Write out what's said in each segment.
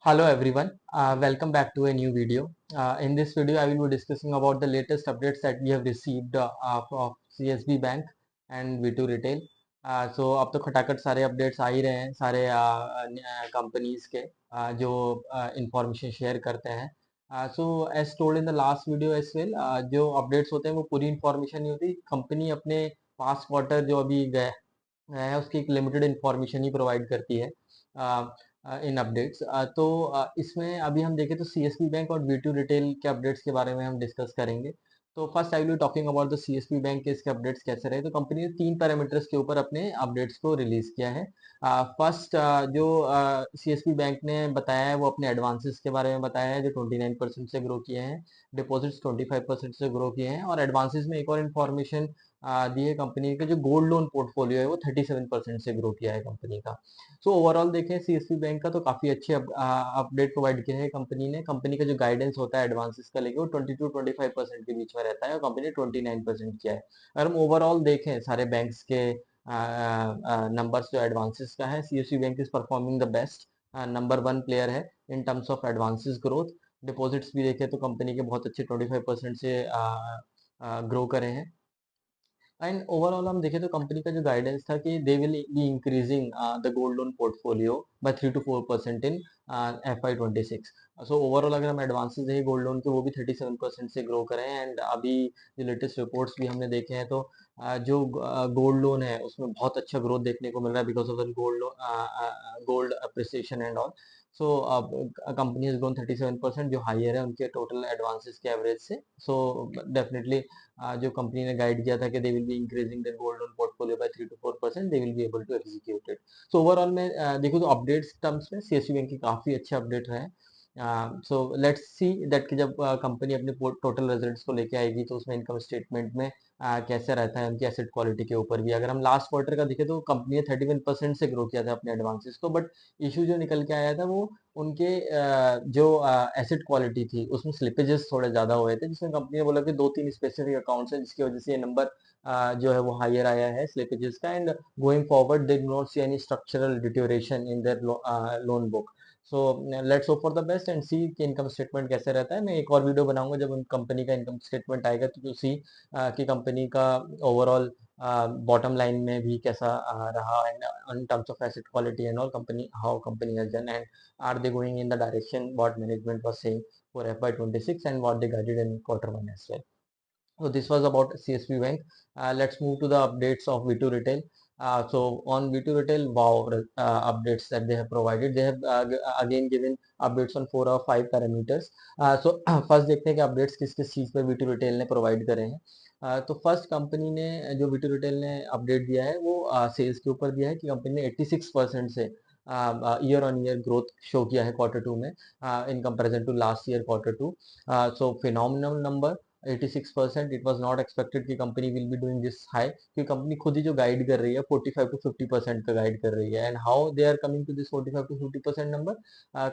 Hello everyone, welcome back to a new video. In this video, I will be discussing about the latest updates that we have received of CSB Bank and V2 Retail. So अब तो खटाखट सारे updates आ ही रहे हैं सारे companies के जो information share करते हैं. So as told in the last video as well, जो अपडेट्स होते हैं वो पूरी इंफॉर्मेशन नहीं होती. कंपनी अपने पास्ट क्वार्टर जो अभी गए है उसकी एक लिमिटेड इंफॉर्मेशन ही प्रोवाइड करती है इन अपडेट्स. तो इसमें अभी हम देखें तो सीएसबी बैंक और वी2 रिटेल के अपडेट्स के बारे में हम डिस्कस करेंगे. तो first I will be talking about the CSB bank के इसके अपडेट्स कैसे रहे. तो कंपनी ने 3 पैरामीटर्स के ऊपर अपने अपडेट्स को रिलीज किया है. फर्स्ट जो सीएसबी बैंक ने बताया है वो अपने एडवांसेस के बारे में बताया है जो 29% से ग्रो किए हैं. डिपॉजिट्स 25% से ग्रो किए हैं और एडवांसेस में एक और इन्फॉर्मेशन दी है. कंपनी का जो गोल्ड लोन पोर्टफोलियो है वो 37% से ग्रो किया है कंपनी का. सो ओवरऑल देखें सीएसबी बैंक का तो काफी अच्छे अपडेट प्रोवाइड किए हैं कंपनी ने. कंपनी का जो गाइडेंस होता है एडवांसेस का लेके वो 22-25% के बीच में रहता है और कंपनी ने 29% किया है. अगर हम ओवरऑल देखें सारे बैंक्स के नंबर्स जो एडवांसेस का है, CSB bank is performing the best. Number 1 player है in terms of advances growth. Deposits भी देखें तो कंपनी के बहुत अच्छे 25% से ग्रो करे हैं. एंड ओवरऑल हम देखें तो कंपनी का जो गाइडेंस था कि they will be increasing the gold loan portfolio by 3 to 4% इन FY26. सो ओवरऑल अगर हम एडवांसेस देखें गोल्ड लोन के वो भी 37% से ग्रो करें. एंड अभी जो लेटेस्ट रिपोर्ट्स भी हमने देखे हैं तो जो गोल्ड लोन है उसमें बहुत अच्छा ग्रोथ देखने को मिल रहा है because of the gold appreciation and all. So अब कंपनी हैज ग्रोन 37% जो हाइयर है उनके टोटल एडवांसेस के एवरेज से. सो डेफिनेटली जो कंपनी ने गाइड किया था कि they will be increasing their gold loan portfolio by 3 to 4%, they will be able to execute it. So overall में देखो तो अपडेट्स टर्म्स में सीएसबी बैंक के काफी अच्छे अपडेट रहे. सो लेट्स सी दैट कि जब कंपनी अपने टोटल रिजल्ट्स को लेके आएगी तो उसमें इनकम स्टेटमेंट में कैसे रहता है उनकी एसेट क्वालिटी के ऊपर भी. अगर हम लास्ट क्वार्टर का देखें तो कंपनी ने 31% से ग्रो किया था अपने एडवांसेस को. बट इशू जो निकल के आया था वो उनके जो एसेट क्वालिटी थी उसमें स्लिपेजेस थोड़े ज्यादा हुए थे जिसमें कंपनी ने बोला कि 2-3 स्पेसिफिक अकाउंट्स हैं जिसकी वजह से ये नंबर जो है वो हायर आया है स्लिपेजेस का. And going forward they do not see any structural deterioration in their loan book. So let's hope for the best and see कि इनकम स्टेटमेंट कैसे रहता है. मैं एक और वीडियो बनाऊंगा जब उन कंपनी का इनकम स्टेटमेंट आएगा तो सी कि कंपनी का ओवरऑल बॉटम लाइन में भी कैसा रहा and in terms of asset quality and all company how company has done and are they going in the direction what management was saying for FY26 and what they guided in quarter 1 as well. So this was about CSB Bank. Let's move to the updates of V2 Retail. So on V2 Retail, wow, updates that they have provided. They have again given updates on 4 or 5 parameters. So first देखते हैं कि updates किस किस चीज़ पे V2 Retail ने provide करे हैं. तो फर्स्ट कंपनी ने जो V2 Retail ने अपडेट दिया है वो सेल्स के ऊपर दिया है कि कंपनी ने 86% से year on year growth show किया है Q2 में in comparison to last year Q2. So phenomenal number 86%. It was not expected कि company will be doing this high क्योंकि कंपनी खुद ही जो गाइड कर रही है 45 to 50% का गाइड कर रही है. And how they are coming to this 45 to 50% number.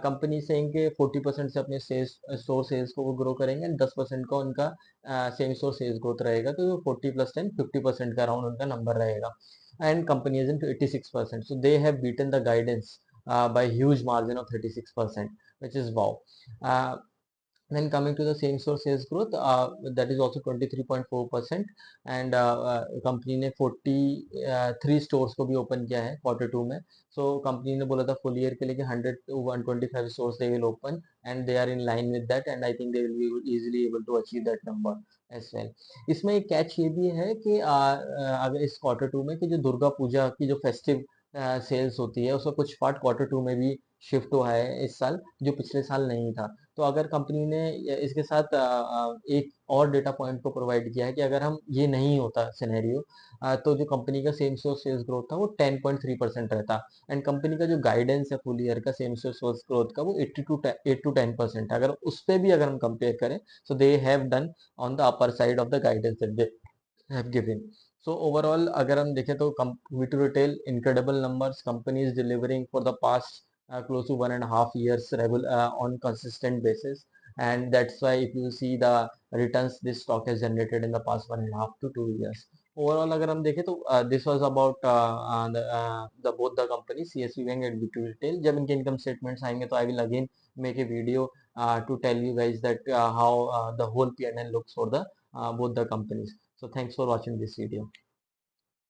Company saying के 40% से अपने सेल्स स्टोर सेल्स को वो ग्रो करेंगे एंड 10% का उनका सेम स्टोर सेल्स ग्रोथ रहेगा. तो 40+10 50% का अराउंड उनका नंबर रहेगा. And company is in to 86%. So they have beaten the guidance by huge margin of 36%, which is wow. Then coming to the same store sales growth, that is also 23.4%. And company ने 43 stores को भी open किया है Q2 में. So company ने बोला था full year के लिए कि 100 to 125 stores they will open and they are in line with that and I think they will be easily able to achieve that number as well. इसमें एक catch ये भी है कि अगर इस Q2 में कि जो दुर्गा पूजा की जो फेस्टिव सेल्स होती है उसका कुछ पार्ट Q2 में भी शिफ्ट हुआ है इस साल जो पिछले साल नहीं था. तो अगर कंपनी ने इसके साथ एक और डेटा पॉइंट को प्रोवाइड किया है कि अगर हम ये नहीं होता सिनेरियो तो जो कंपनी का सेम स्टोर सेल्स ग्रोथ था वो 10.3% रहता. एंड कंपनी का जो गाइडेंस है फुल ईयर का सेम स्टोर सेल्स ग्रोथ का वो 8 to 10% अगर उस पे भी अगर हम कंपेयर करें so they have done on the upper side of the guidance that they have given. So overall अगर हम देखें तो V2 Retail incredible numbers. Company is delivering for the past close to 1.5 years on consistent basis, and that's why if you see the returns this stock has generated in the past 1.5 to 2 years. Overall अगर हम देखें तो this was about the both the company CSB bank and V two retail. जब इनके income statements आएंगे तो I will again make a video to tell you guys that how the whole P&L looks for the both the companies. So thanks for watching this video.